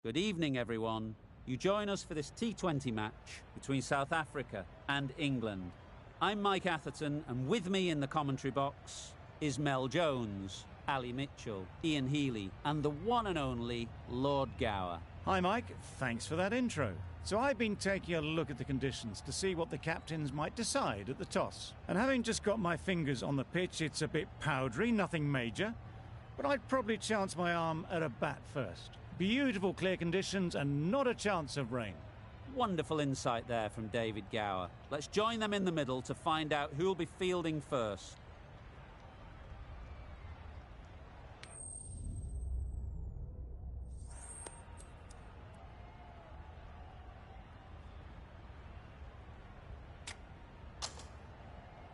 Good evening, everyone. You join us for this T20 match between South Africa and England. I'm Mike Atherton, and with me in the commentary box is Mel Jones, Ali Mitchell, Ian Healy, and the one and only Lord Gower. Hi Mike, thanks for that intro. So I've been taking a look at the conditions to see what the captains might decide at the toss. And having just got my fingers on the pitch, it's a bit powdery, nothing major. But I'd probably chance my arm at a bat first. Beautiful clear conditions and not a chance of rain. Wonderful insight there from David Gower. Let's join them in the middle to find out who'll be fielding first.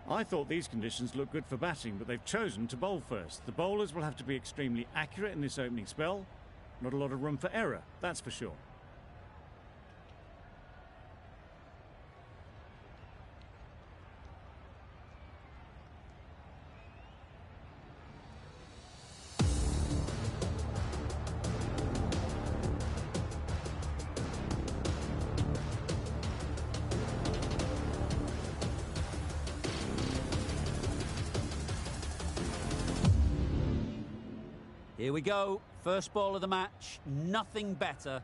I thought these conditions looked good for batting, but they've chosen to bowl first. The bowlers will have to be extremely accurate in this opening spell. Not a lot of room for error, that's for sure. Here we go. First ball of the match. Nothing better.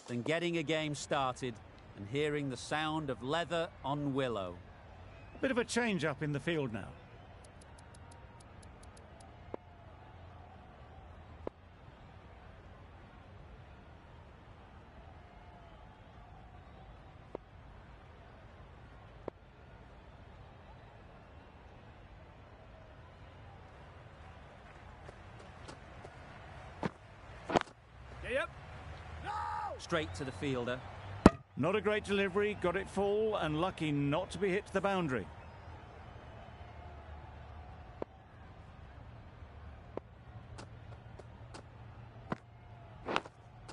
Than getting a game started and hearing the sound of leather on willow. A bit of a change-up in the field now. Yep. No! Straight to the fielder. Not a great delivery, got it full and lucky not to be hit to the boundary.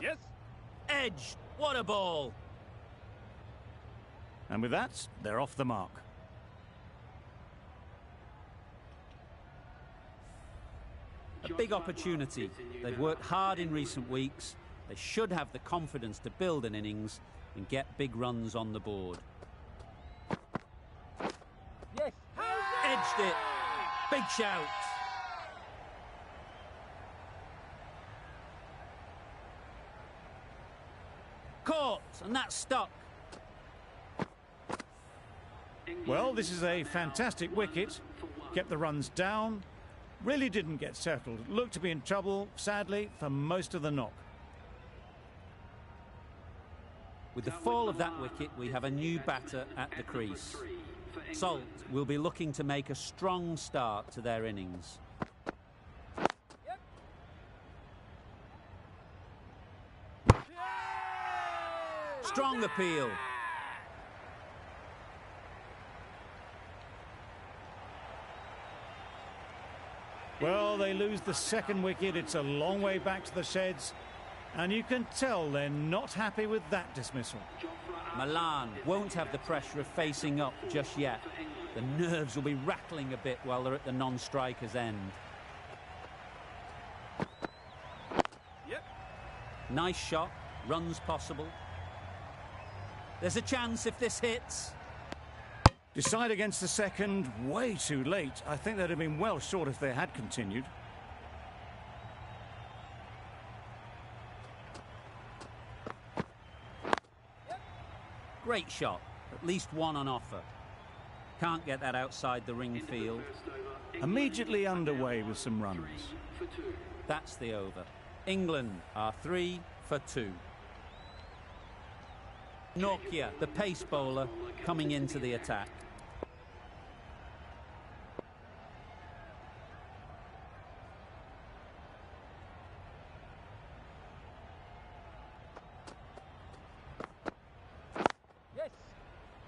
Yes. Edge. What a ball. And with that, they're off the mark. A big opportunity. They've worked hard in recent weeks. They should have the confidence to build an innings and get big runs on the board. Yes. Edged it. Big shout. Caught, and that's stuck. Well, this is a fantastic wicket. Kept the runs down. Really didn't get settled. Looked to be in trouble, sadly, for most of the knock. With the fall of that wicket, we have a new batter at the crease. Salt will be looking to make a strong start to their innings. Strong appeal. Well, they lose the second wicket. It's a long way back to the sheds. And you can tell they're not happy with that dismissal. Milan won't have the pressure of facing up just yet. The nerves will be rattling a bit while they're at the non-striker's end. Yep. Nice shot. Runs possible. There's a chance if this hits. Decide against the second, way too late. I think they'd have been well short if they had continued. Great shot. At least one on offer. Can't get that outside the ring field. Immediately underway with some runs. That's the over. England are 3 for 2. Nokia, the pace bowler, coming into the attack.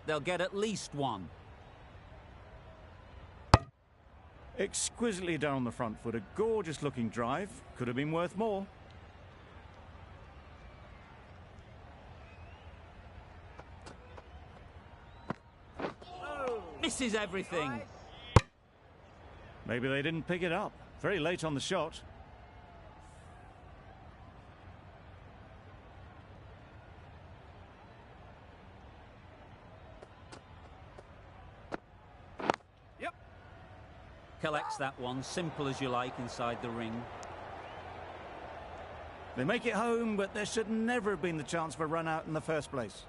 They'll get at least one. Exquisitely done on the front foot. A gorgeous looking drive. Could have been worth more. Misses everything. Maybe they didn't pick it up. Very late on the shot. Collects that one, simple as you like, inside the ring. They make it home, but there should never have been the chance for a run out in the first place.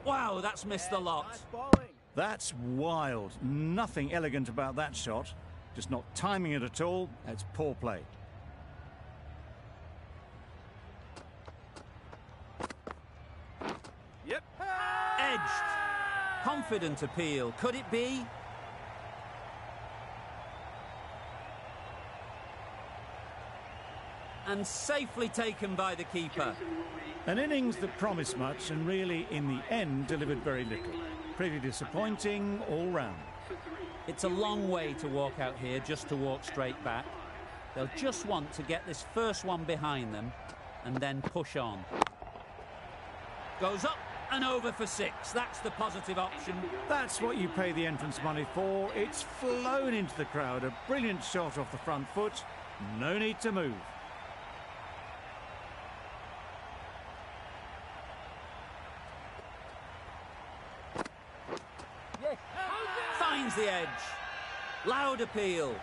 Wow, that's missed a lot. That's wild. Nothing elegant about that shot. Just not timing it at all. That's poor play. Edged. Confident appeal. Could it be? And safely taken by the keeper. An innings that promised much and really, in the end, delivered very little. Pretty disappointing all round. It's a long way to walk out here just to walk straight back. They'll just want to get this first one behind them and then push on. Goes up and over for 6. That's the positive option. That's what you pay the entrance money for. It's flown into the crowd. A brilliant shot off the front foot. No need to move. Finds the edge. Loud appeal.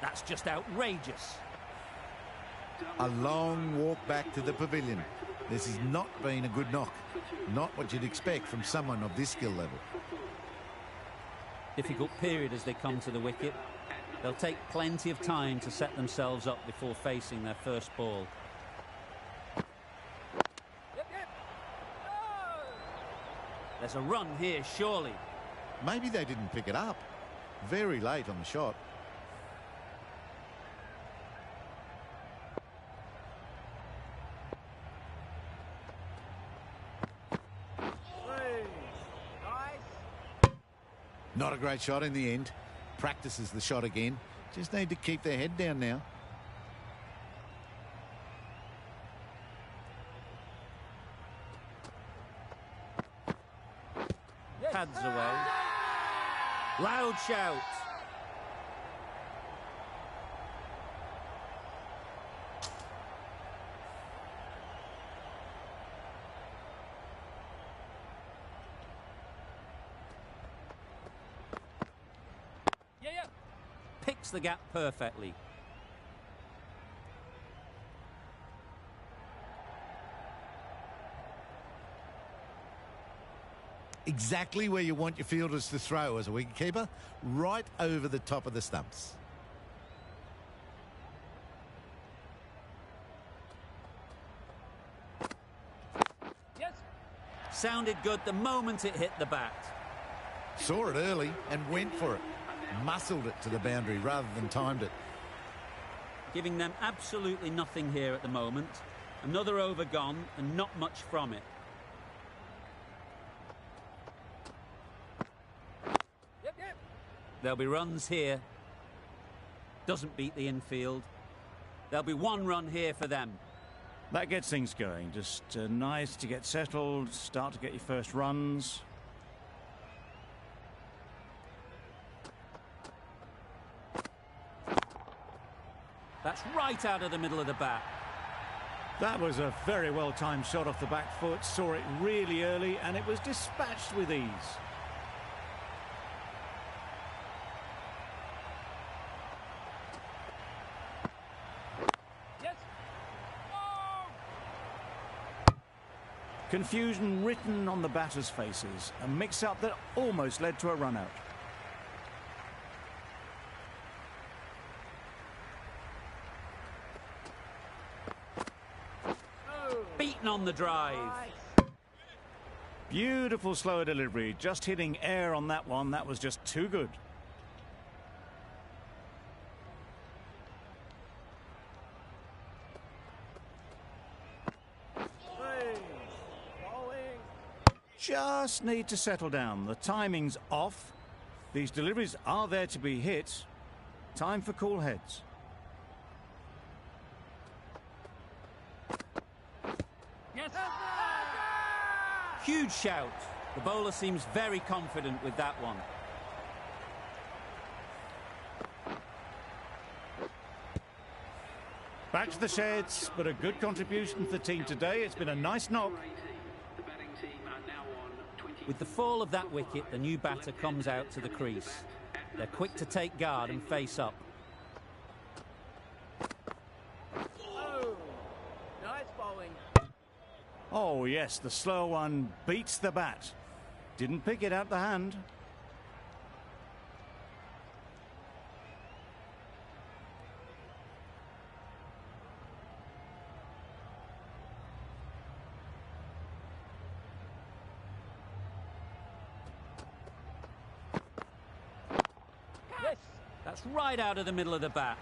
That's just outrageous. A long walk back to the pavilion. This has not been a good knock. Not what you'd expect from someone of this skill level. Difficult period as they come to the wicket. They'll take plenty of time to set themselves up before facing their first ball. There's a run here, surely. Maybe they didn't pick it up. Very late on the shot. Not a great shot in the end. Practices the shot again. Just need to keep their head down now. Pads away. Loud shout. Picks the gap perfectly. Exactly where you want your fielders to throw as a wicketkeeper, right over the top of the stumps. Sounded good the moment it hit the bat. Saw it early and went for it. Muscled it to the boundary rather than timed it. Giving them absolutely nothing here at the moment. Another over gone and not much from it. There'll be runs here. Doesn't beat the infield. There'll be one run here for them. That gets things going. Just nice to get settled, start to get your first runs. That's right out of the middle of the bat. That was a very well-timed shot off the back foot. Saw it really early and it was dispatched with ease. Confusion written on the batters' faces. A mix-up that almost led to a run-out. Beaten on the drive. Beautiful slower delivery. Just hitting air on that one. That was just too good. just need to settle down. The timing's off. These deliveries are there to be hit. Time for cool heads. Yes. Huge shout. The bowler seems very confident with that one. Back to the sheds, but a good contribution for the team today. It's been a nice knock. With the fall of that wicket, the new batter comes out to the crease. They're quick to take guard and face up. Oh, nice bowling. Oh yes, the slow one beats the bat. Didn't pick it out the hand. That's right out of the middle of the bat.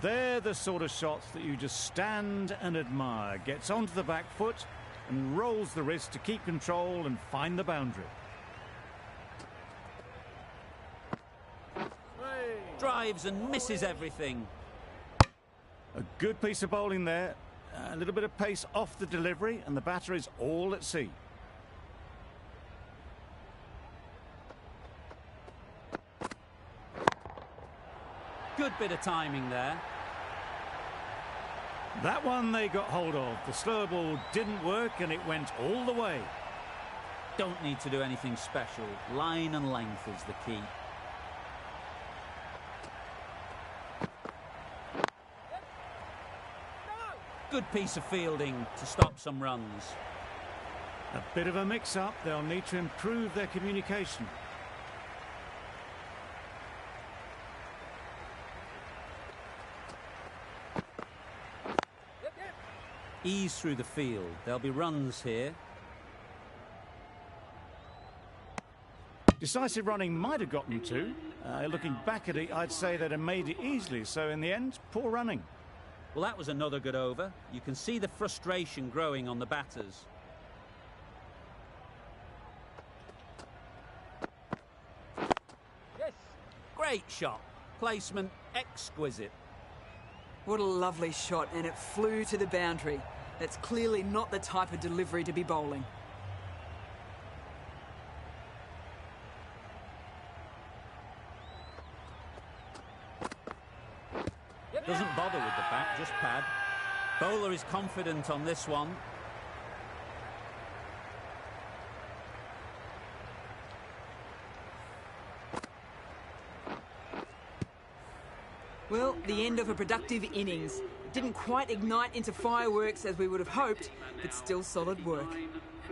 They're the sort of shots that you just stand and admire. Gets onto the back foot and rolls the wrist to keep control and find the boundary. Drives and misses everything. A good piece of bowling there. A little bit of pace off the delivery and the batter is all at sea. Good bit of timing there. That one they got hold of. The slow ball didn't work and it went all the way. Don't need to do anything special. Line and length is the key. Good piece of fielding to stop some runs. A bit of a mix-up. They'll need to improve their communication. Ease through the field. There'll be runs here. Decisive running might have gotten two. Looking back at it, I'd say they'd have made it easily. So in the end, poor running. Well, that was another good over. You can see the frustration growing on the batters. Yes. Great shot. Placement exquisite. What a lovely shot, and it flew to the boundary. That's clearly not the type of delivery to be bowling. Doesn't bother with the bat, just pad. Bowler is confident on this one. Well, the end of a productive innings. It didn't quite ignite into fireworks as we would have hoped, but still solid work.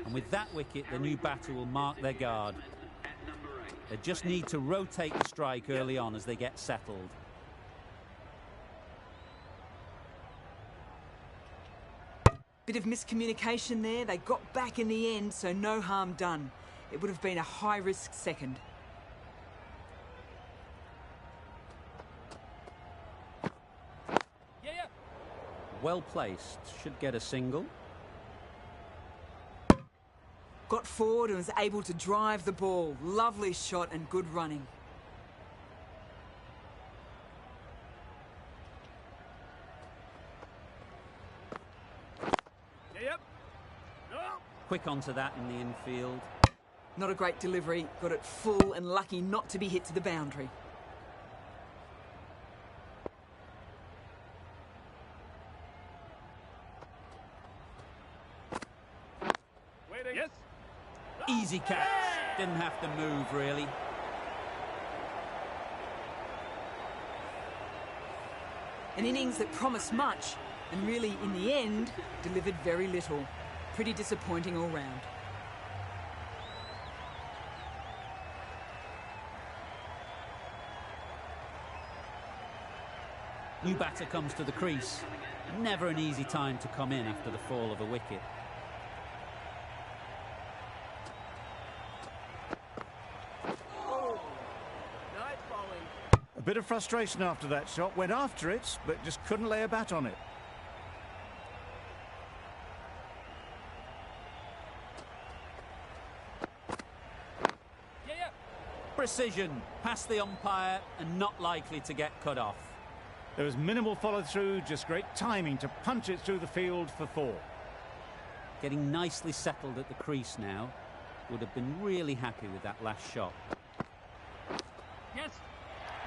And with that wicket, the new batter will mark their guard. They just need to rotate the strike early on as they get settled. Bit of miscommunication there. They got back in the end, so no harm done. It would have been a high-risk second. Well placed. Should get a single. Got forward and was able to drive the ball. Lovely shot and good running. Quick onto that in the infield. Not a great delivery. Got it full and lucky not to be hit to the boundary. Yes. Easy catch. Didn't have to move, really. An innings that promised much and really, in the end, delivered very little. Pretty disappointing all round. New batter comes to the crease. Never an easy time to come in after the fall of a wicket. A bit of frustration after that shot. Went after it, but just couldn't lay a bat on it. Precision, past the umpire and not likely to get cut off. There was minimal follow-through, just great timing to punch it through the field for 4. Getting nicely settled at the crease now. Would have been really happy with that last shot. Yes.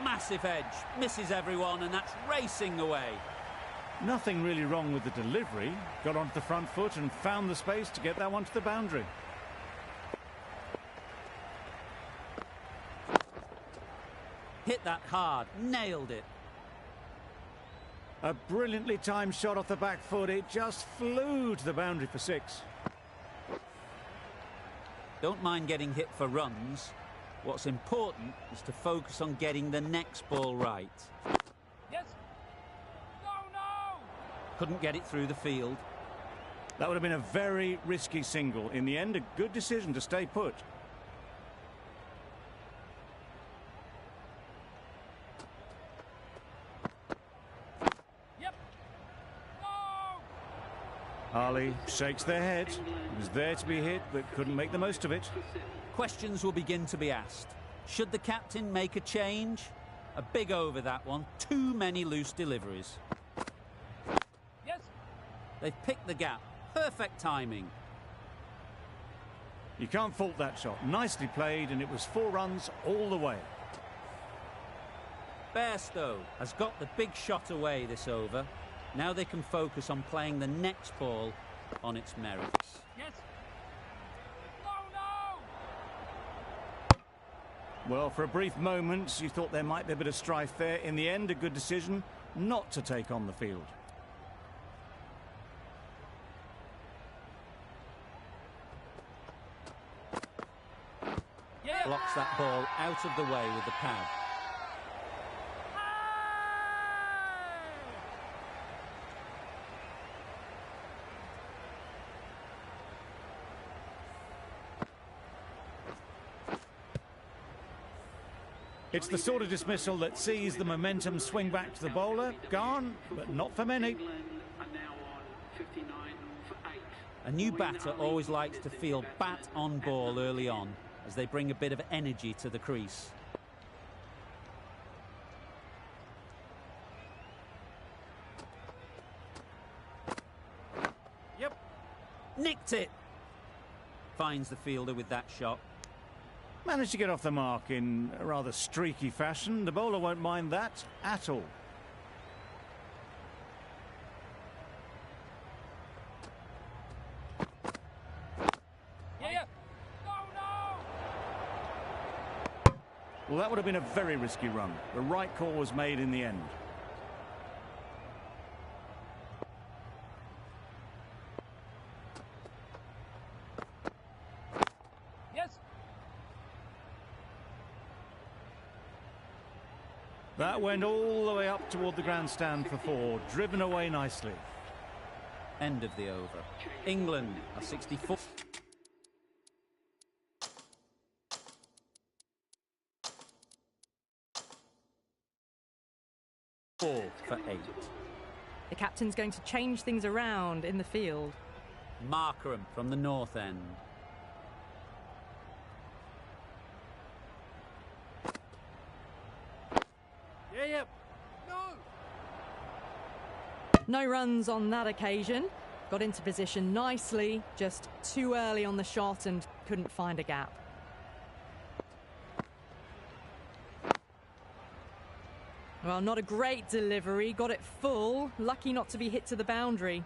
Massive edge, misses everyone, and that's racing away. Nothing really wrong with the delivery. Got onto the front foot and found the space to get that one to the boundary. Hit that hard, nailed it. A brilliantly timed shot off the back foot. It just flew to the boundary for 6. Don't mind getting hit for runs. What's important is to focus on getting the next ball right. Yes. No. Couldn't get it through the field. That would have been a very risky single. In the end, a good decision to stay put. Yep. No. Harley shakes their head. He was there to be hit, but couldn't make the most of it. Questions will begin to be asked. Should the captain make a change? A big over that one. Too many loose deliveries. Yes. They've picked the gap. Perfect timing. You can't fault that shot. Nicely played, and it was 4 runs all the way. Bairstow has got the big shot away this over. Now they can focus on playing the next ball on its merits. Yes. Well, for a brief moment, you thought there might be a bit of strife there. In the end, a good decision not to take on the field. Yeah. Blocks that ball out of the way with the pad. It's the sort of dismissal that sees the momentum swing back to the bowler. Gone, but not for many. A new batter always likes to feel bat on ball early on, as they bring a bit of energy to the crease. Yep. Nicked it! Finds the fielder with that shot. Managed to get off the mark in a rather streaky fashion. The bowler won't mind that at all. Yeah. No. Well, that would have been a very risky run. The right call was made in the end. Yes. That went all the way up toward the grandstand for 4, driven away nicely. End of the over. England are 64. For 8. The captain's going to change things around in the field. Markram from the north end. Yeah. No runs on that occasion. Got into position nicely, just too early on the shot and couldn't find a gap. Well, not a great delivery, got it full, lucky not to be hit to the boundary.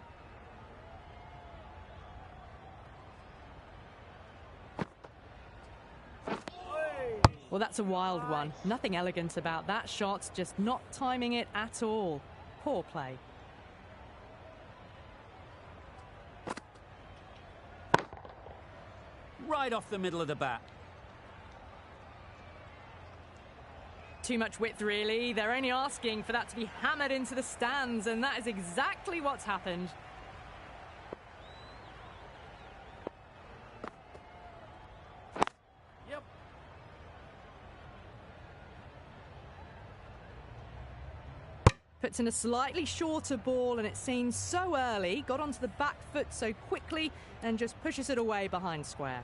Well, that's a wild one. Nothing elegant about that shot, just not timing it at all. Poor play. Right off the middle of the bat. Too much width, really. They're only asking for that to be hammered into the stands, and that is exactly what's happened. Yep. Puts in a slightly shorter ball, and it seems so early. Got onto the back foot so quickly and just pushes it away behind square.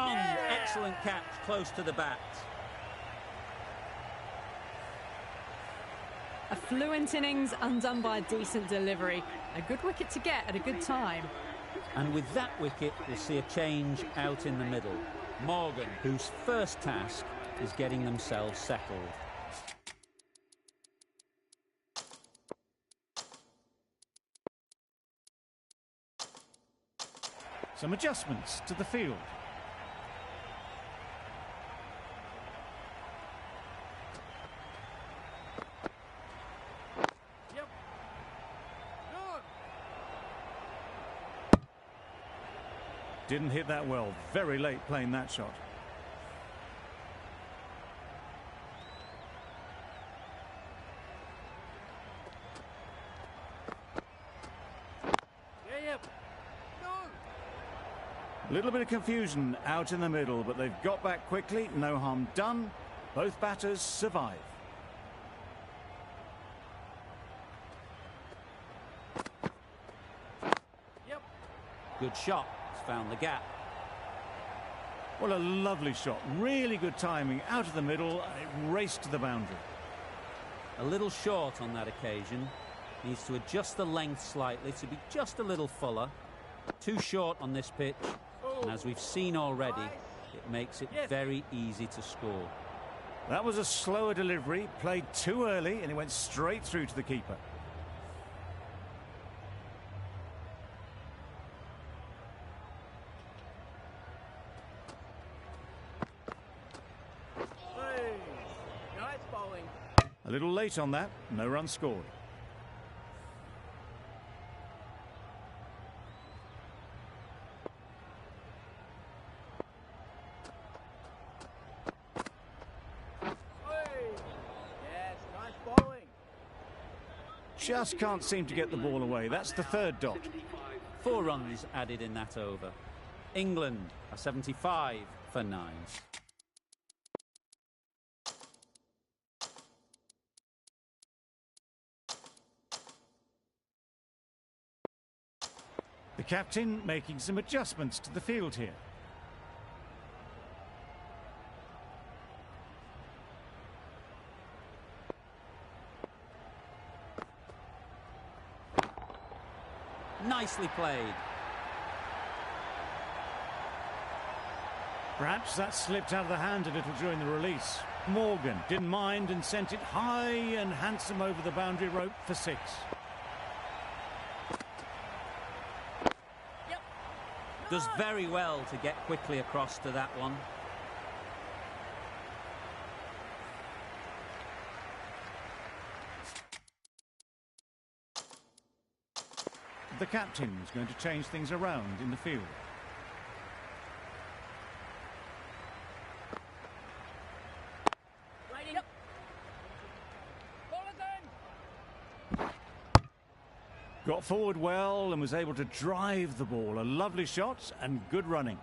Strong, excellent catch close to the bat. A fluent innings undone by a decent delivery. A good wicket to get at a good time. And with that wicket, we'll see a change out in the middle. Morgan, whose first task is getting themselves settled. Some adjustments to the field. Yep. Good. Didn't hit that well. Very late playing that shot. Yeah, yep. Good. A little bit of confusion out in the middle, but they've got back quickly. No harm done. Both batters survive. Yep. Good shot. It's found the gap. What a lovely shot. Really good timing out of the middle, and it raced to the boundary. A little short on that occasion. Needs to adjust the length slightly to be just a little fuller. Too short on this pitch. And as we've seen already, it makes it very easy to score. That was a slower delivery, played too early, and it went straight through to the keeper. Hey. Nice bowling. A little late on that, no run scored. Hey. Yes, nice bowling. Just can't seem to get the ball away. That's the third dot. 4 runs added in that over. England are 75 for 9. The captain making some adjustments to the field here. Nicely played. Perhaps that slipped out of the hand a little during the release. Morgan didn't mind and sent it high and handsome over the boundary rope for 6. Does very well to get quickly across to that one. The captain is going to change things around in the field. Waiting. Yep. Ball is in. Got forward well and was able to drive the ball. A lovely shot and good running.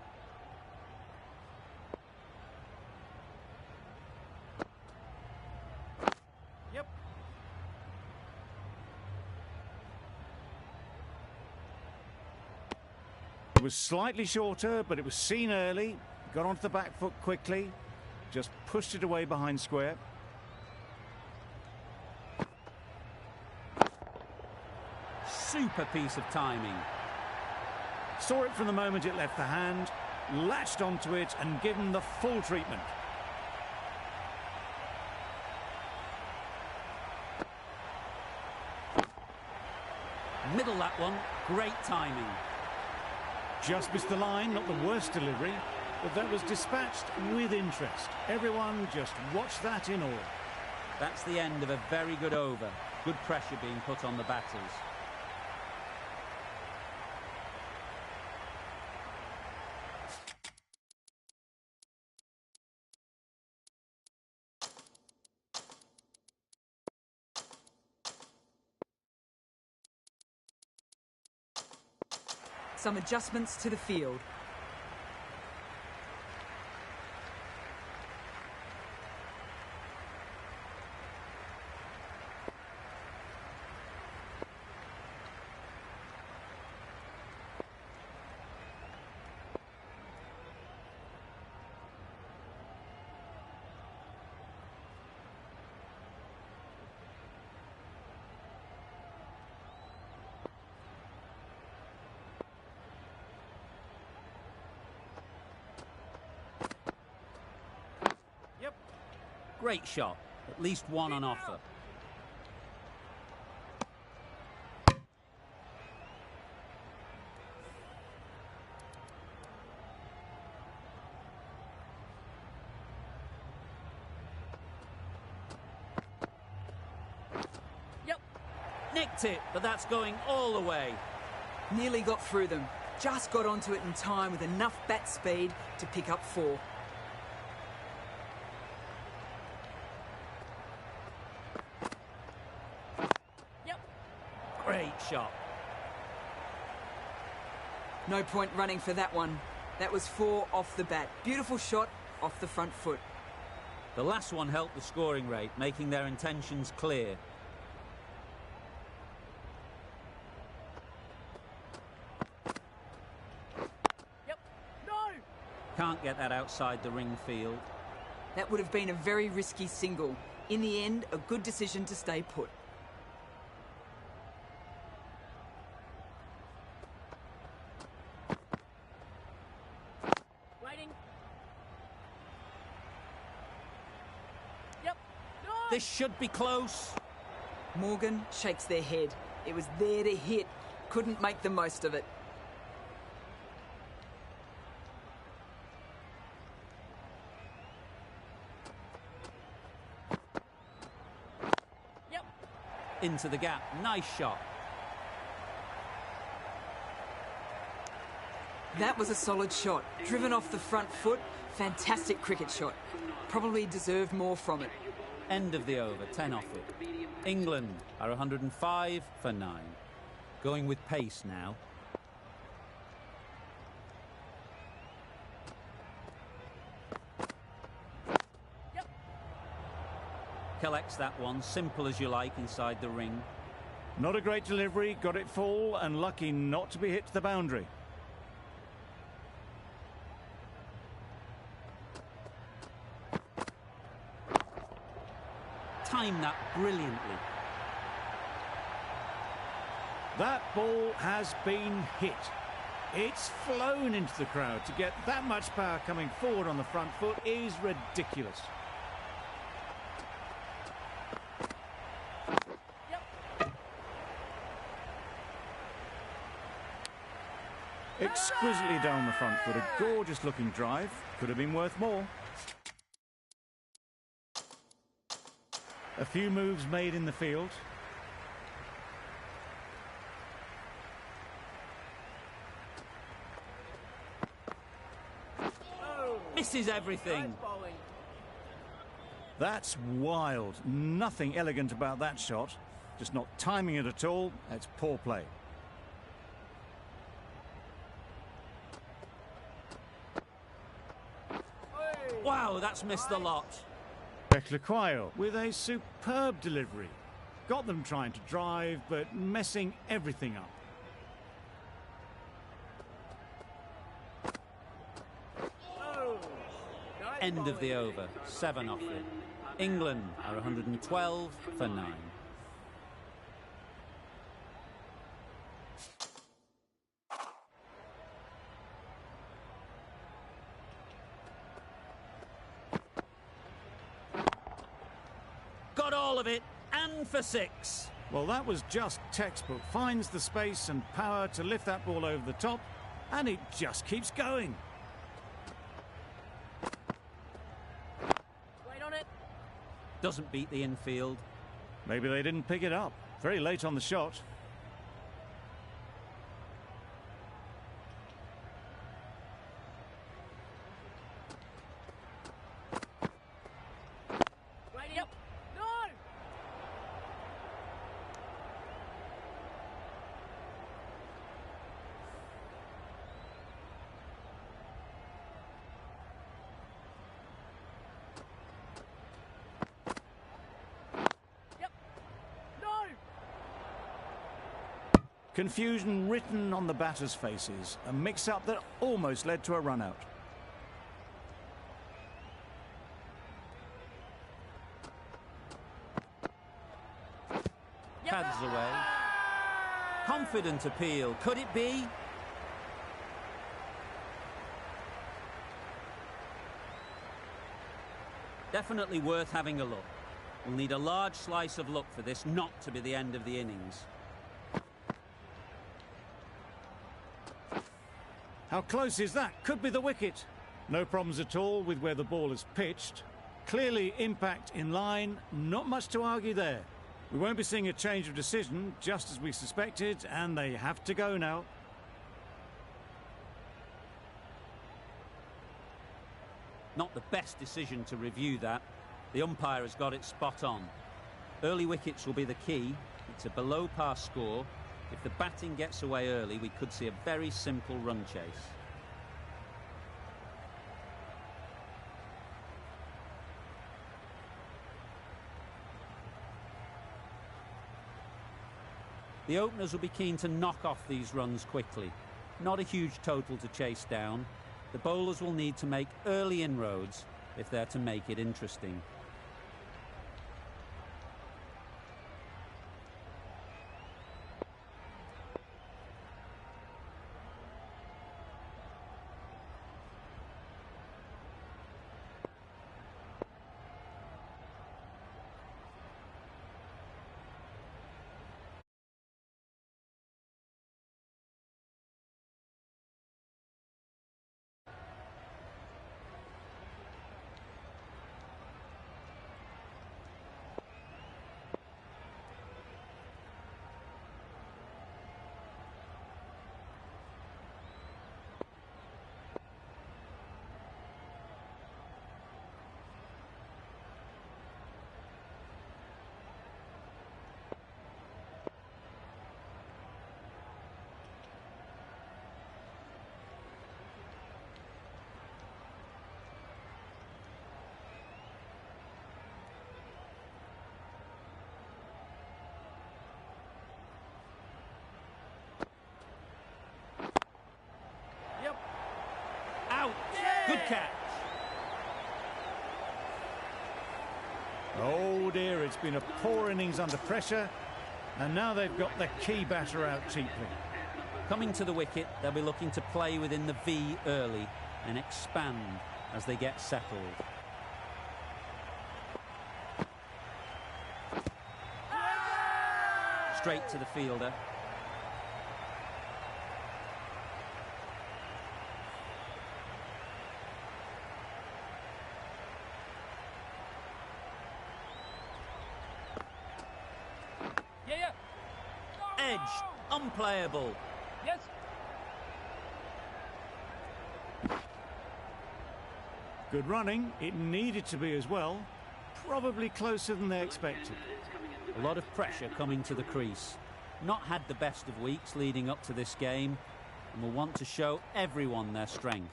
Yep. It was slightly shorter, but it was seen early. Got onto the back foot quickly. Just pushed it away behind square. Super piece of timing. Saw it from the moment it left the hand, latched onto it and given the full treatment. Middle that one. Great timing. Just missed the line, not the worst delivery, but that was dispatched with interest. Everyone just watched that in awe. That's the end of a very good over. Good pressure being put on the batters. Some adjustments to the field. Great shot. At least one on offer. Nicked it, but that's going all the way. Nearly got through them. Just got onto it in time with enough bat speed to pick up 4. Great shot. No point running for that one. That was 4 off the bat. Beautiful shot off the front foot. The last one helped the scoring rate, making their intentions clear. Can't get that outside the ring field. That would have been a very risky single. In the end, a good decision to stay put. Waiting. This should be close. Morgan shakes their head. It was there to hit. Couldn't make the most of it. Into the gap. Nice shot. That was a solid shot. Driven off the front foot. Fantastic cricket shot. Probably deserved more from it. End of the over. 10 off it. England are 105 for 9. Going with pace now. Collects that one, simple as you like, inside the ring. Not a great delivery, got it full and lucky not to be hit to the boundary. Timed that brilliantly. That ball has been hit. It's flown into the crowd. To get that much power coming forward on the front foot is ridiculous. Exquisitely down the front foot, a gorgeous looking drive. Could have been worth more. A few moves made in the field. Misses everything. Nice bowling. That's wild. Nothing elegant about that shot. Just not timing it at all. It's poor play. Wow, that's missed the lot. Thukai with a superb delivery. Got them trying to drive, but messing everything up. End of the over. 7 off it. England are 112 for 9. Got all of it, and for 6. Well, that was just textbook. Finds the space and power to lift that ball over the top, and it just keeps going. Wait on it. Doesn't beat the infield. Maybe they didn't pick it up. Very late on the shot. Waiting. No! No! Confusion written on the batters' faces. A mix-up that almost led to a run-out. Pads away. Confident appeal. Could it be? Definitely worth having a look. We'll need a large slice of luck for this not to be the end of the innings. How close is that? Could be the wicket. No problems at all with where the ball is pitched. Clearly impact in line, not much to argue there. We won't be seeing a change of decision, just as we suspected, and they have to go now. Not the best decision to review that. The umpire has got it spot on. Early wickets will be the key. It's a below par score. If the batting gets away early, we could see a very simple run chase. The openers will be keen to knock off these runs quickly. Not a huge total to chase down. The bowlers will need to make early inroads if they're to make it interesting. Out! Good catch! Oh dear, it's been a poor innings under pressure, and now they've got the key batter out cheaply. Coming to the wicket, they'll be looking to play within the V early and expand as they get settled. Straight to the fielder. Edge, unplayable. Yes. Good running, it needed to be as well. Probably closer than they expected. A lot of pressure coming to the crease. Not had the best of weeks leading up to this game, and will want to show everyone their strength.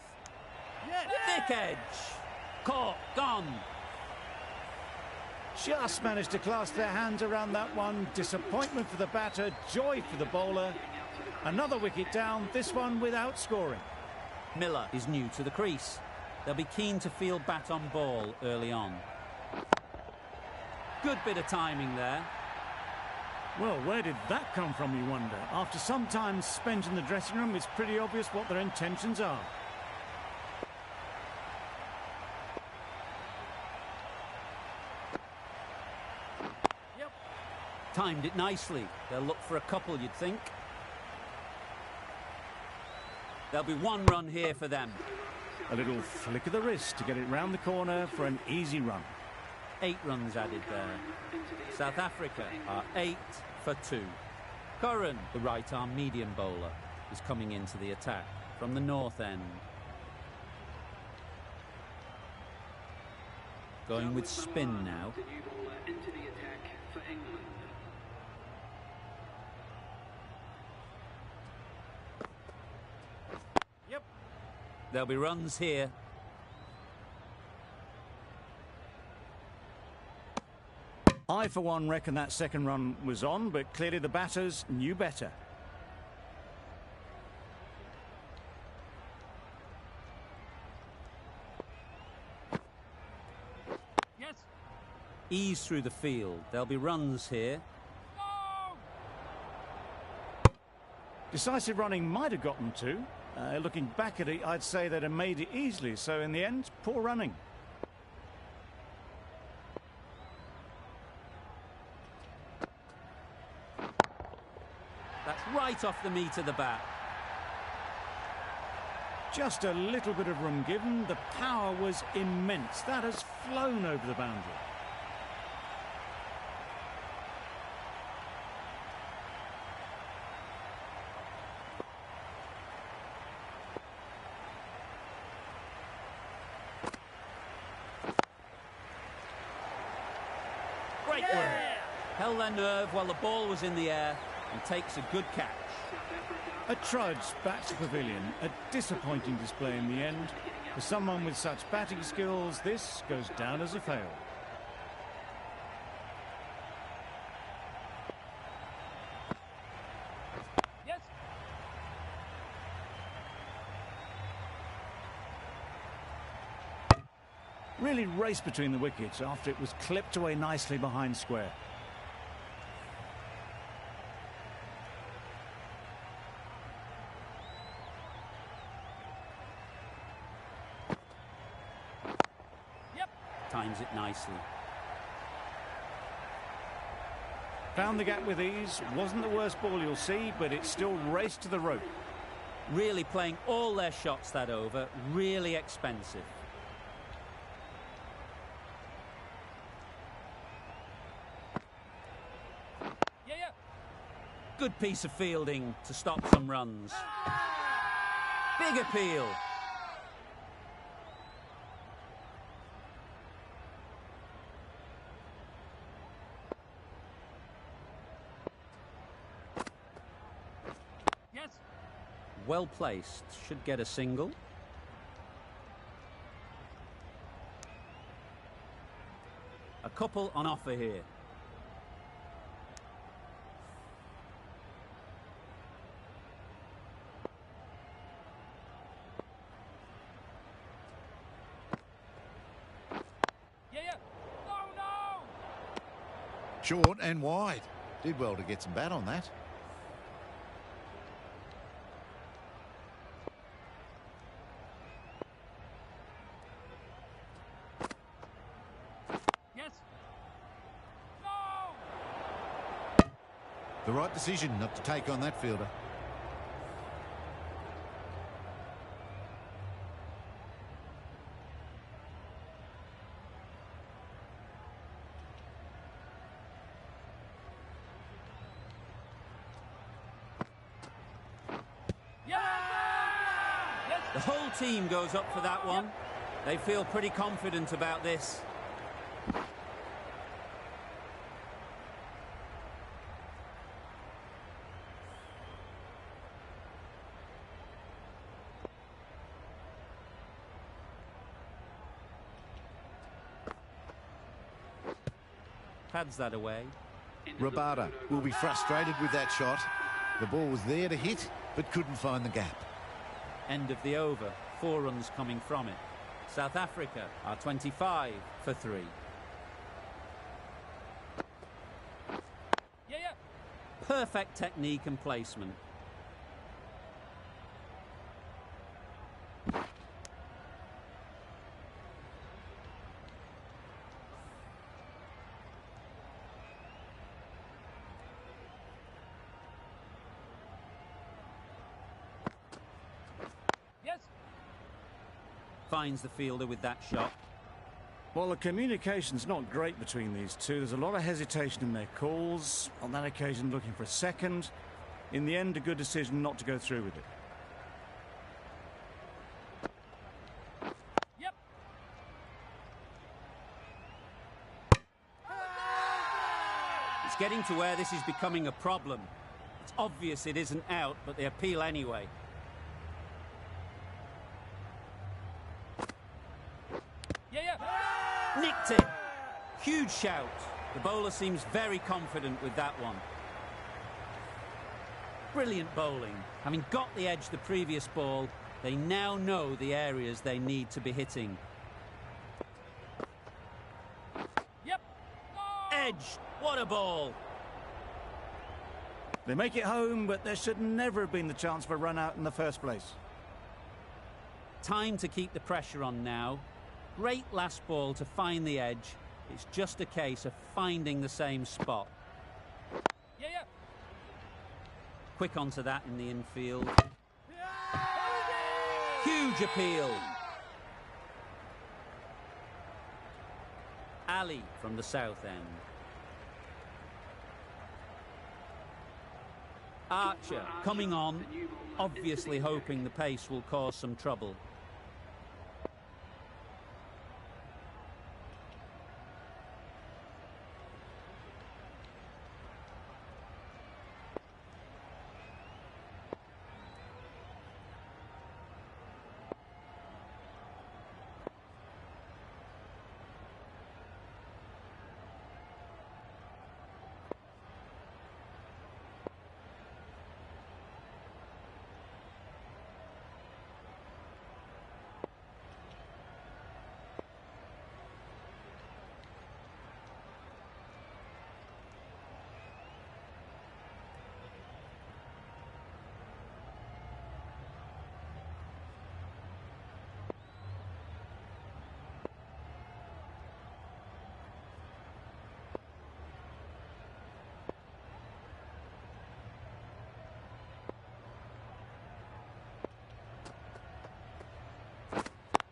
Thick edge. Caught, gone. Just managed to clasp their hands around that one. Disappointment for the batter, joy for the bowler. Another wicket down, this one without scoring. Miller is new to the crease. They'll be keen to field bat on ball early on. Good bit of timing there. Well, where did that come from, you wonder? After some time spent in the dressing room, it's pretty obvious what their intentions are. Timed it nicely. They'll look for a couple, you'd think. There'll be one run here for them. A little flick of the wrist to get it round the corner for an easy run. 8 runs added there. South Africa are 8 for 2. Curran, the right-arm medium bowler, is coming into the attack from the north end. Going with spin now. There'll be runs here. I, for one, reckon that second run was on, but clearly the batters knew better. Yes. Ease through the field. There'll be runs here. No! Decisive running might have got them to. Looking back at it, I'd say they'd have made it easily, so in the end, poor running. right off the meat of the bat. Just a little bit of room given. The power was immense. That has flown over the boundary. Great work. Held their nerve while the ball was in the air and takes a good catch. A trudge back to pavilion. A disappointing display in the end. For someone with such batting skills, this goes down as a fail. Yes. Really raced between the wickets after it was clipped away nicely behind square. Times it nicely. Found the gap with ease. Wasn't the worst ball you'll see, but it still raced to the rope. Really playing all their shots that over. Really expensive. Yeah. Good piece of fielding to stop some runs. Big appeal. Yes. Well placed. Should get a single. A couple on offer here. Yeah. No. Short and wide. Did well to get some bat on that. Yes. No. The right decision not to take on that fielder. Yeah. Yes. The whole team goes up for that one. They feel pretty confident about this. Pads that away. Rabada will be frustrated with that shot. The ball was there to hit, but couldn't find the gap. End of the over. 4 runs coming from it. South Africa are 25 for 3. Yeah. Perfect technique and placement. Yes. Finds the fielder with that shot. Well, the communication's not great between these two. There's a lot of hesitation in their calls. On that occasion, looking for a second. In the end, a good decision not to go through with it. Yep. It's getting to where this is becoming a problem. It's obvious it isn't out, but they appeal anyway. Yeah. Nicked it. Huge shout. The bowler seems very confident with that one. Brilliant bowling. Having got the edge the previous ball, they now know the areas they need to be hitting. Yep. No. Edge. What a ball. They make it home, but there should never have been the chance for a run out in the first place. Time to keep the pressure on now. Great last ball to find the edge. It's just a case of finding the same spot. Yeah. Quick onto that in the infield. Huge appeal. Ali from the south end. Archer coming on, obviously hoping the pace will cause some trouble.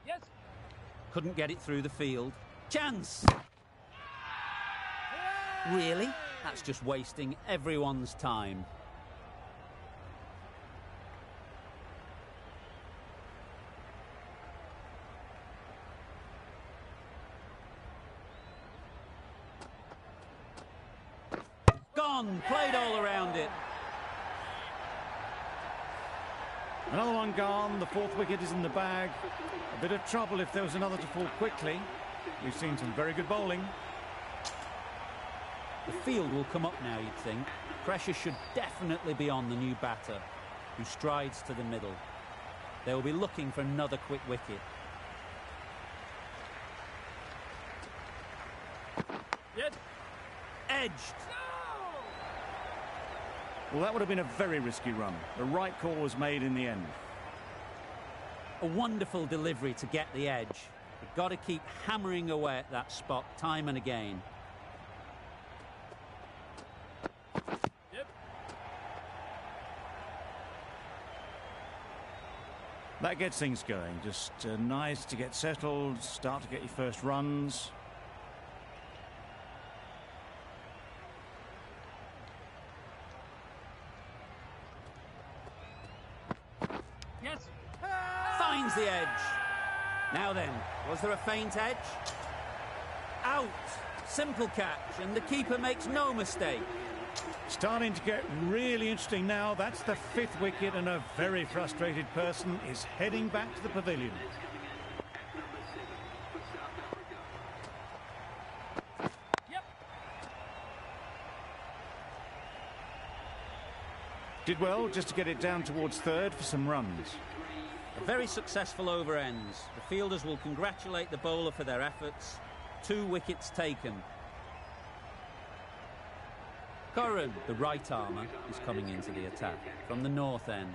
Yes. Couldn't get it through the field. Chance! Really? That's just wasting everyone's time. Gone! Played all around it. Another one gone. The fourth wicket is in the bag. A bit of trouble if there was another to fall quickly. We've seen some very good bowling. The field will come up now, you'd think. Pressure should definitely be on the new batter, who strides to the middle. They will be looking for another quick wicket. Yes. Edged. Well, that would have been a very risky run. The right call was made in the end. A wonderful delivery to get the edge. You've got to keep hammering away at that spot time and again. Yep. That gets things going. Just nice to get settled, start to get your first runs. Yes. Finds the edge. Now then, was there a feint edge? Out. Simple catch, and the keeper makes no mistake. Starting to get really interesting now. That's the fifth wicket, and a very frustrated person is heading back to the pavilion. Yep. Did well just to get it down towards third for some runs. A very successful over ends. The fielders will congratulate the bowler for their efforts. 2 wickets taken. Curran, the right armour, is coming into the attack from the north end.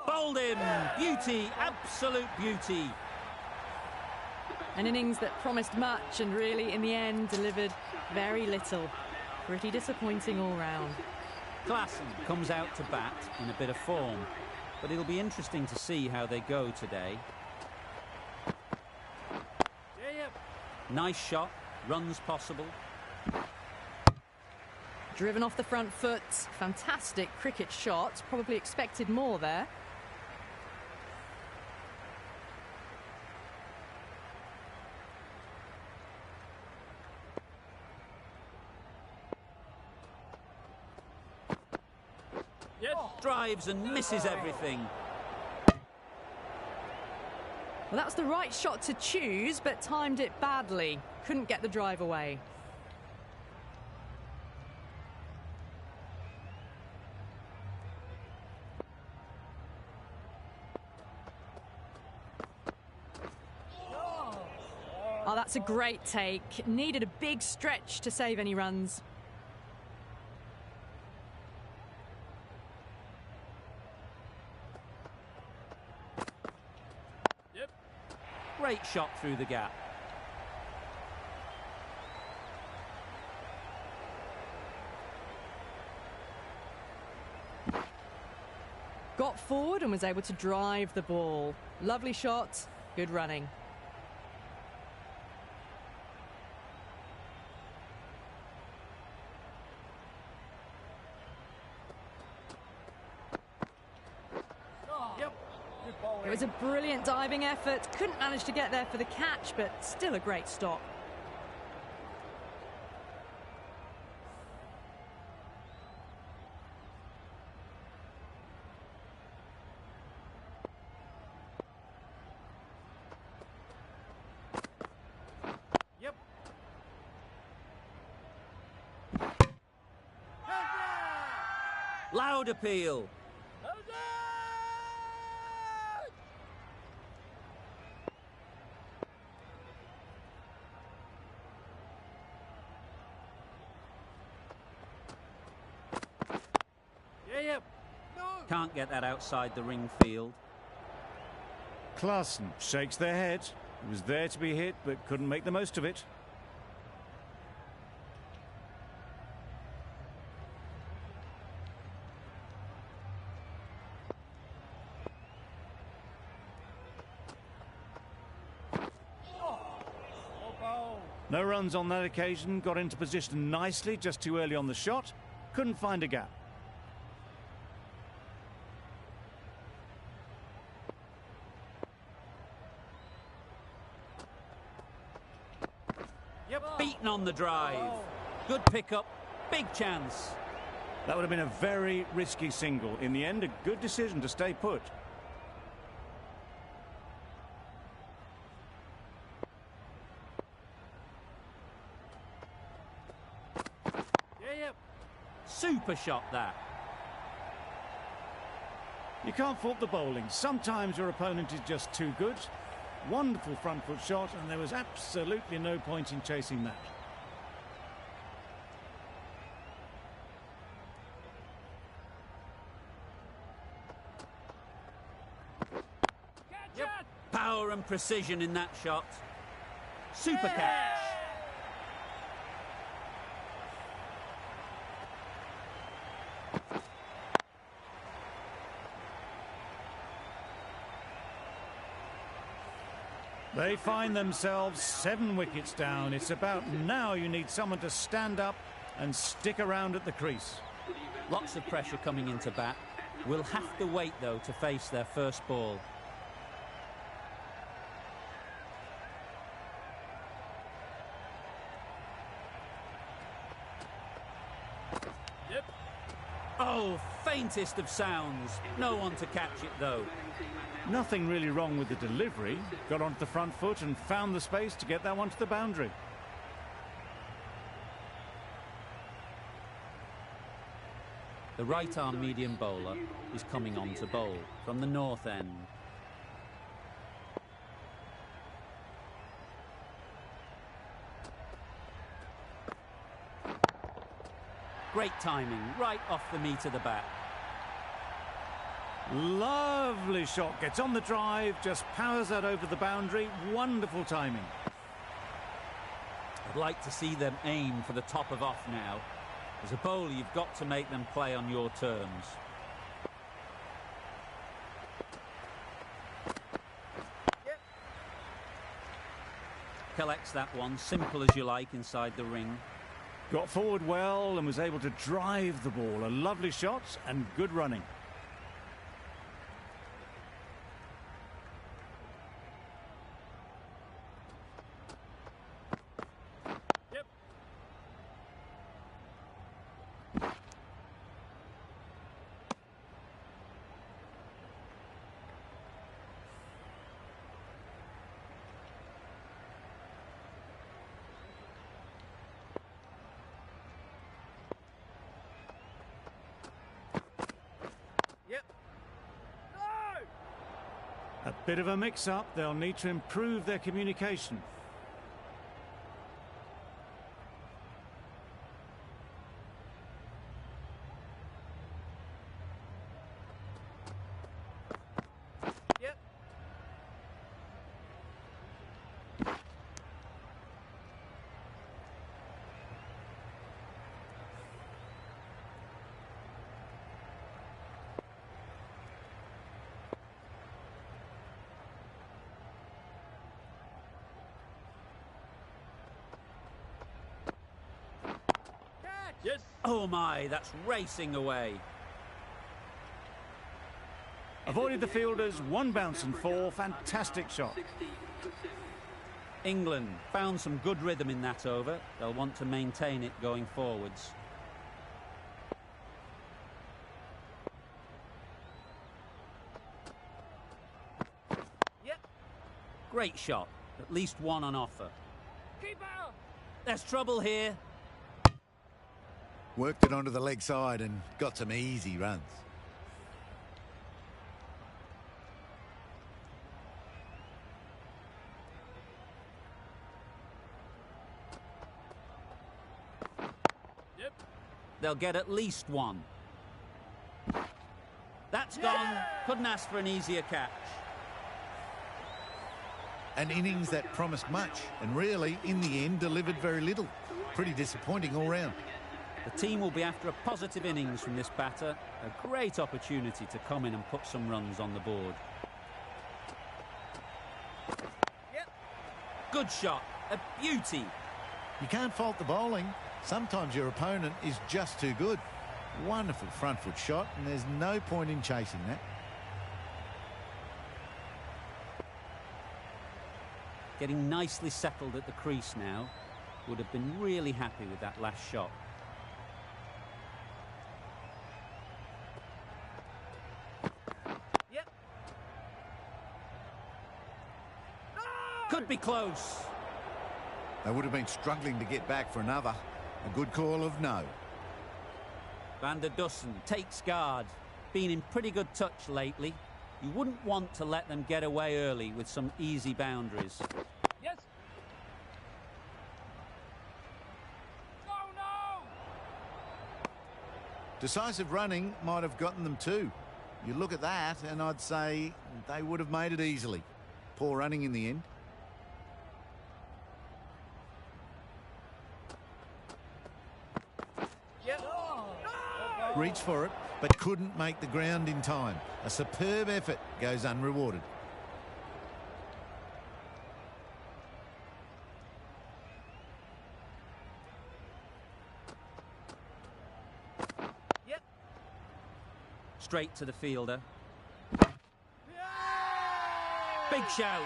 Bowled him! Beauty, absolute beauty. An innings that promised much and really, in the end, delivered very little. Pretty disappointing all round. Klassen comes out to bat in a bit of form, but it'll be interesting to see how they go today. Nice shot, runs possible. Driven off the front foot, fantastic cricket shot. Probably expected more there. Yes. Drives and misses everything. Well, that's the right shot to choose, but timed it badly. Couldn't get the drive away. Oh, that's a great take. Needed a big stretch to save any runs. Great shot through the gap. got forward and was able to drive the ball. Lovely shot, good running. It was a brilliant diving effort. Couldn't manage to get there for the catch, but still a great stop. Loud appeal. Can't get that outside the ring field. Klaassen shakes their head. He was there to be hit, but couldn't make the most of it. No runs on that occasion. Got into position nicely, just too early on the shot. Couldn't find a gap. Beaten on the drive. Good pickup. Big chance. That would have been a very risky single. In the end, a good decision to stay put. Super shot that. You can't fault the bowling. Sometimes your opponent is just too good. Wonderful front foot shot, and there was absolutely no point in chasing that. Power and precision in that shot. Super catch. They find themselves 7 wickets down. It's about now you need someone to stand up and stick around at the crease. Lots of pressure coming into bat. Will have to wait, though, to face their first ball. Oh, faintest of sounds. No one to catch it, though. Nothing really wrong with the delivery. Got onto the front foot and found the space to get that one to the boundary. The right-arm medium bowler is coming on to bowl from the north end. Great timing, right off the meat of the bat. Lovely shot, gets on the drive, just powers that over the boundary. Wonderful timing. I'd like to see them aim for the top of off now. As a bowler, you've got to make them play on your terms. Collects that one, simple as you like, inside the ring. Got forward well and was able to drive the ball. A lovely shot and good running. A bit of a mix-up. They'll need to improve their communication. Yes. Oh my, that's racing away. Avoided the fielders, one bounce and four. Fantastic shot. England found some good rhythm in that over. They'll want to maintain it going forwards. Yep. Great shot. At least one on offer. Keeper. There's trouble here. Worked it onto the leg side and got some easy runs. Yep. They'll get at least one. That's gone. Couldn't ask for an easier catch. An innings that promised much and really, in the end, delivered very little. Pretty disappointing all round. The team will be after a positive innings from this batter. A great opportunity to come in and put some runs on the board. Yep. Good shot. A beauty. You can't fault the bowling. Sometimes your opponent is just too good. Wonderful front foot shot, and there's no point in chasing that. Getting nicely settled at the crease now. Would have been really happy with that last shot. Yep. Could be close. They would have been struggling to get back for another. A good call of no. Van der Dussen takes guard. Been in pretty good touch lately. You wouldn't want to let them get away early with some easy boundaries. Yes. No. Decisive running might have gotten them too. You look at that and I'd say they would have made it easily. Poor running in the end. Yep. Reached for it, but couldn't make the ground in time. A superb effort goes unrewarded. Yep. Straight to the fielder. Big shout.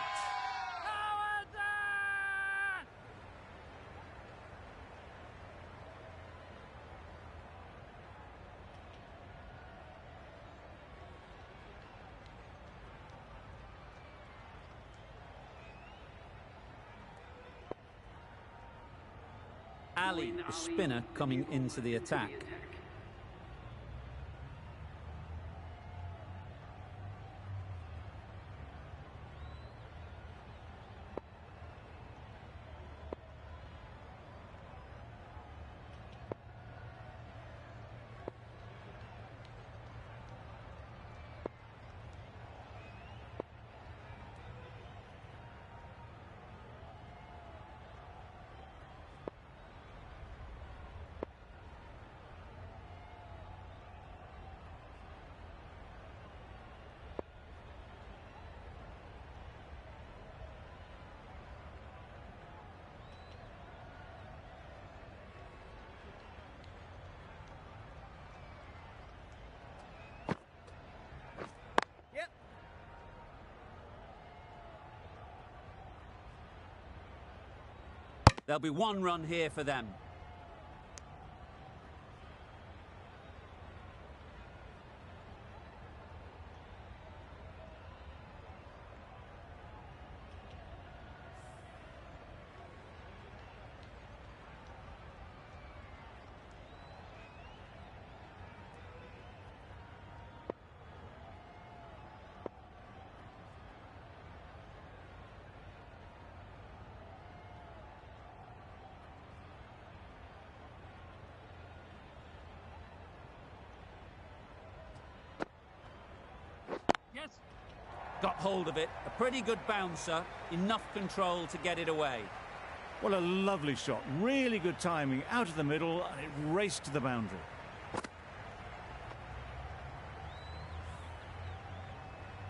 Ali, the spinner, coming into the attack. Yep. There'll be one run here for them. Yes. Got hold of it. A pretty good bouncer. Enough control to get it away. Well, a lovely shot. Really good timing. Out of the middle, and it raced to the boundary.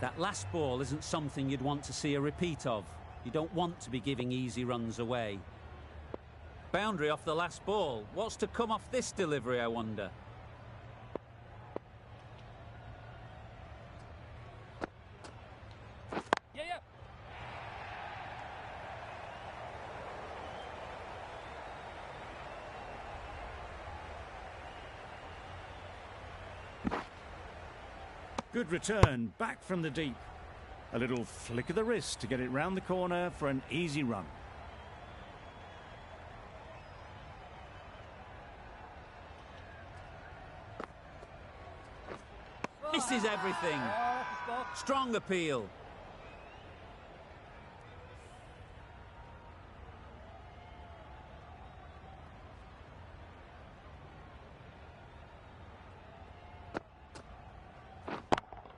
That last ball isn't something you'd want to see a repeat of. You don't want to be giving easy runs away. Boundary off the last ball. What's to come off this delivery, I wonder? Yeah, yeah. Good return, back from the deep. A little flick of the wrist to get it round the corner for an easy run. Misses everything. Strong appeal.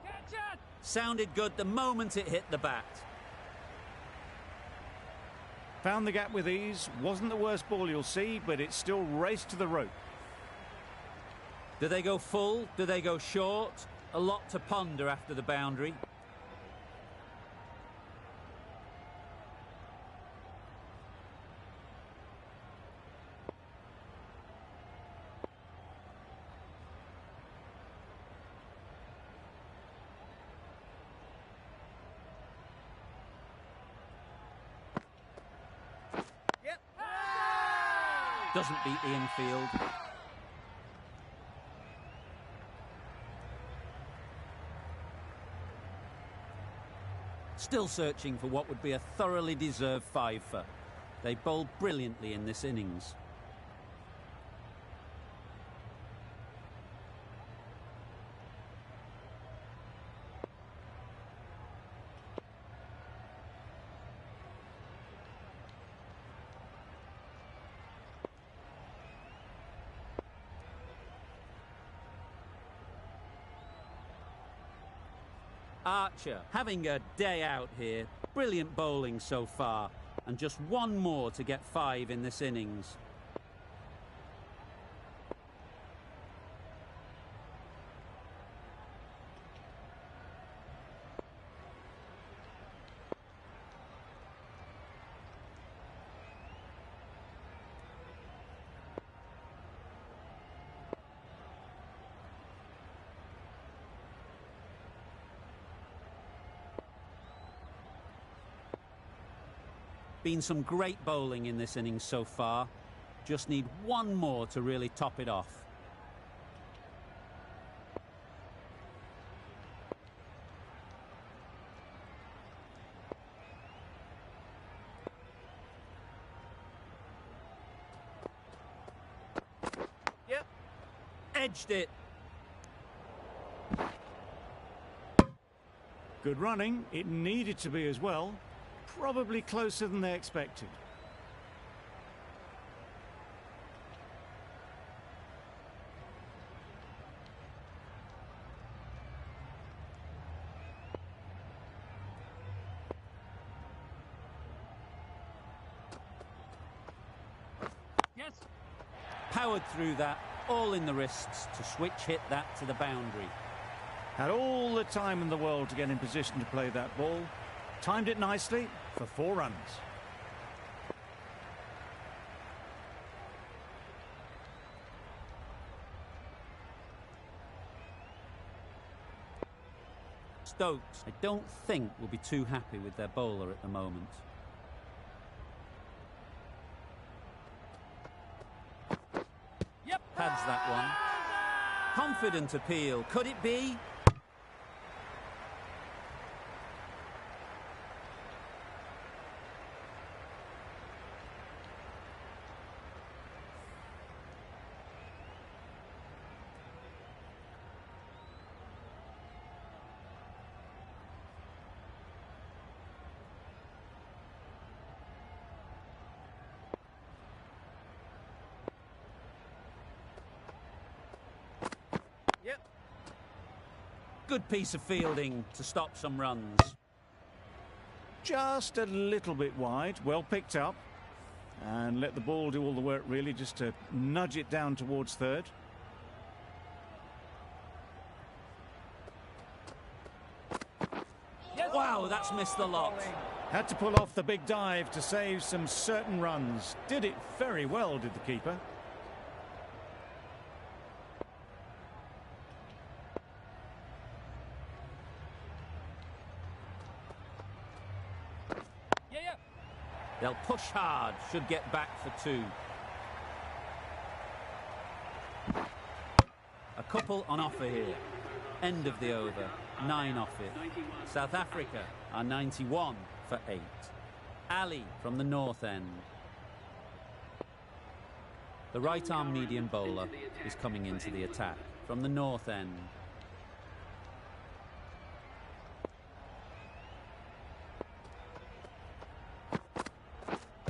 Catch it! Sounded good the moment it hit the bat. Found the gap with ease. Wasn't the worst ball you'll see, but it still raced to the rope. Do they go full? Do they go short? A lot to ponder after the boundary. Yep. Doesn't beat the infield. Still searching for what would be a thoroughly deserved five-fer. They bowled brilliantly in this innings. Archer having a day out here. Brilliant bowling so far, and just one more to get 5 in this innings. Been some great bowling in this innings so far. Just need one more to really top it off. Yep. Edged it. Good running. It needed to be as well. Probably closer than they expected. Yes. Powered through that, all in the wrists to switch hit that to the boundary. Had all the time in the world to get in position to play that ball. Timed it nicely for 4 runs. Stokes, I don't think, will be too happy with their bowler at the moment. Yep. Pads that one. Confident appeal. Could it be? Yep. Good piece of fielding to stop some runs. Just a little bit wide, well picked up. And let the ball do all the work really, just to nudge it down towards third. Yes. Wow, that's missed the lot. Had to pull off the big dive to save some certain runs. Did it very well, did the keeper. Yeah, yeah. They'll push hard, should get back for 2. A couple on offer here. End of the over, 9 off it. South Africa are 91 for 8. Ali from the north end. The right-arm medium bowler is coming into the attack from the north end.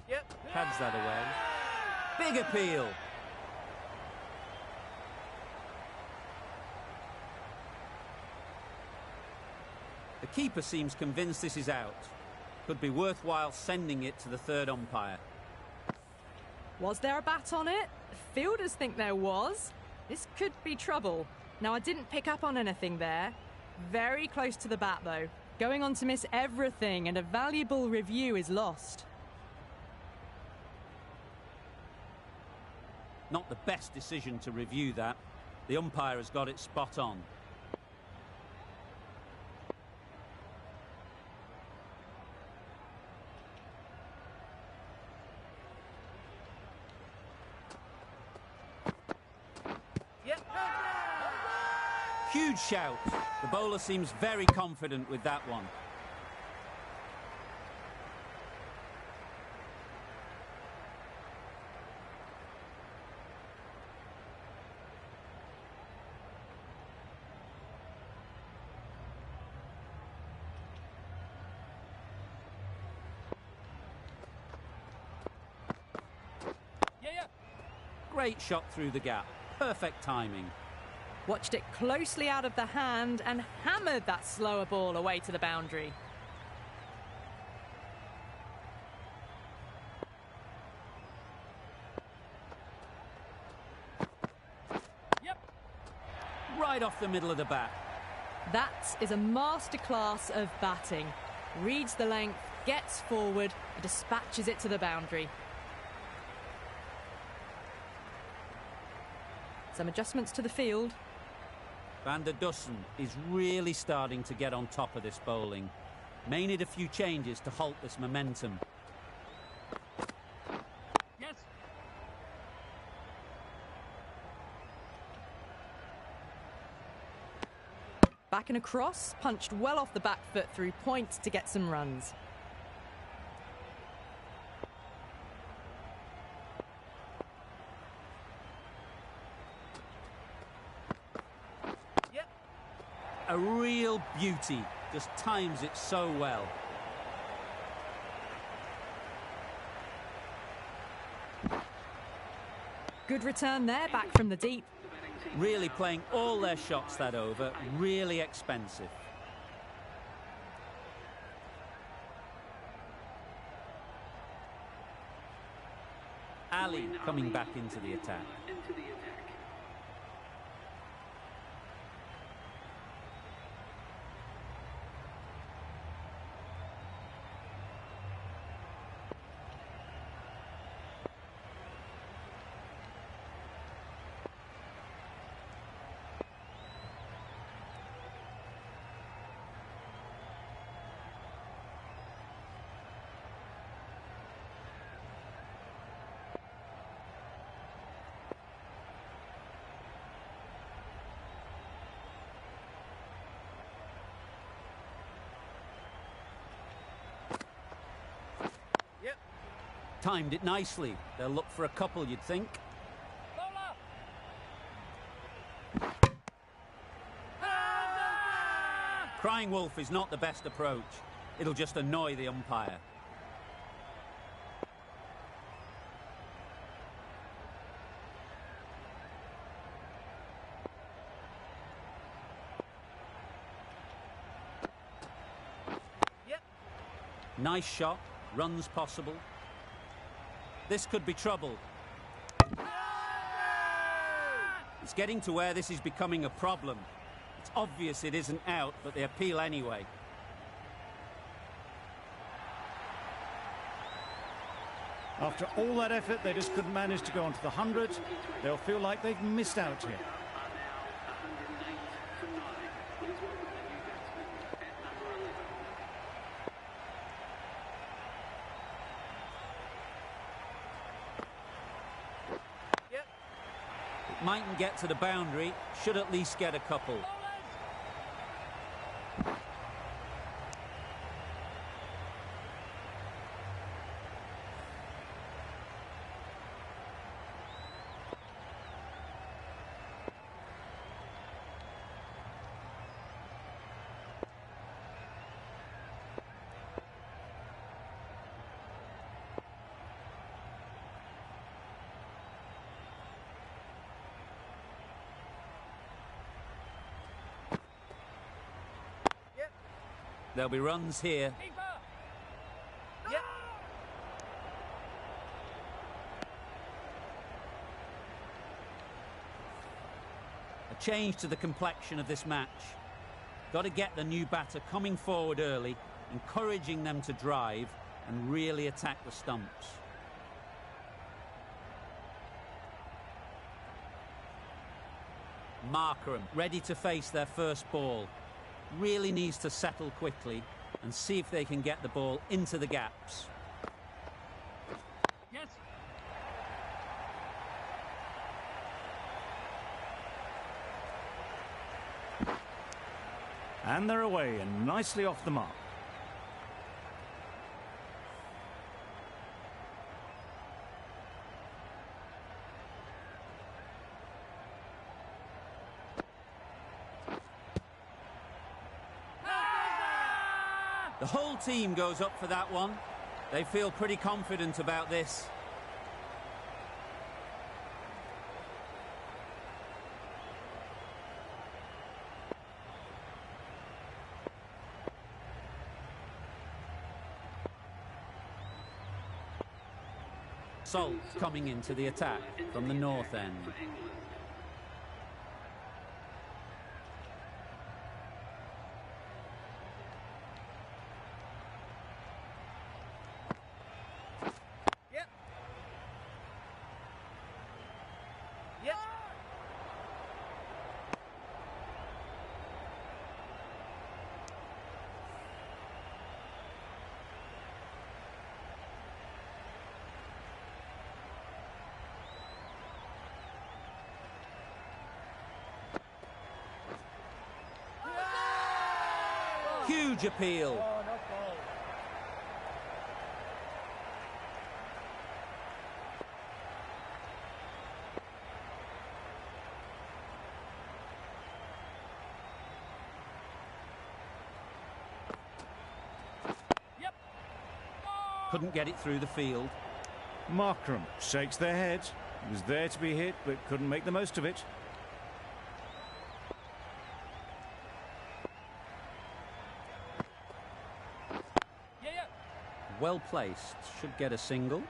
Yep. Pads that away. Big appeal. The keeper seems convinced this is out. Could be worthwhile sending it to the third umpire. Was there a bat on it? Fielders think there was. This could be trouble. Now, I didn't pick up on anything there. Very close to the bat, though. Going on to miss everything, and a valuable review is lost. Not the best decision to review that. The umpire has got it spot on. Yep. Huge shout. The bowler seems very confident with that one. Yeah, yeah. Great shot through the gap. Perfect timing. Watched it closely out of the hand and hammered that slower ball away to the boundary. Yep. Right off the middle of the bat. That is a masterclass of batting. Reads the length, gets forward, and dispatches it to the boundary. Some adjustments to the field. Van der Dussen is really starting to get on top of this bowling. May need a few changes to halt this momentum. Yes. Back and across, punched well off the back foot through point to get some runs. Yep. A real beauty. Just times it so well. Good return there, back from the deep. Really playing all their shots that over. Really expensive. Ali coming back into the attack. Yep. Timed it nicely. They'll look for a couple, you'd think. Bowler. Crying wolf is not the best approach. It'll just annoy the umpire. Yep. Nice shot. Runs possible. This could be trouble. It's getting to where this is becoming a problem. It's obvious it isn't out, but they appeal anyway. After all that effort, they just couldn't manage to go onto the 100. They'll feel like they've missed out here. Mightn't get to the boundary, should at least get a couple. There'll be runs here. Yep. A change to the complexion of this match. Got to get the new batter coming forward early, encouraging them to drive and really attack the stumps. Markram ready to face their first ball. Really needs to settle quickly and see if they can get the ball into the gaps. Yes. And they're away and nicely off the mark. The whole team goes up for that one. They feel pretty confident about this. Salt coming into the attack from the north end. Huge appeal. Oh, not ball. Yep. Couldn't get it through the field. Markram shakes their head. He was there to be hit, but couldn't make the most of it. Well placed, should get a single.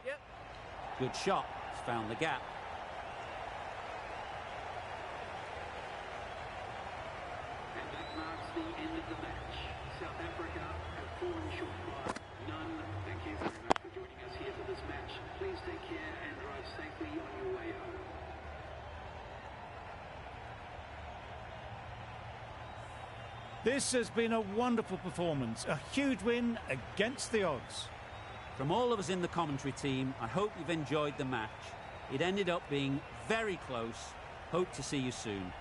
Yep. Good shot, found the gap. And that marks the end of the match. South Africa have fallen short by none. Thank you very much for joining us here for this match. Please take care and drive safely on your way home. This has been a wonderful performance, a huge win against the odds. From all of us in the commentary team, I hope you've enjoyed the match. It ended up being very close. Hope to see you soon.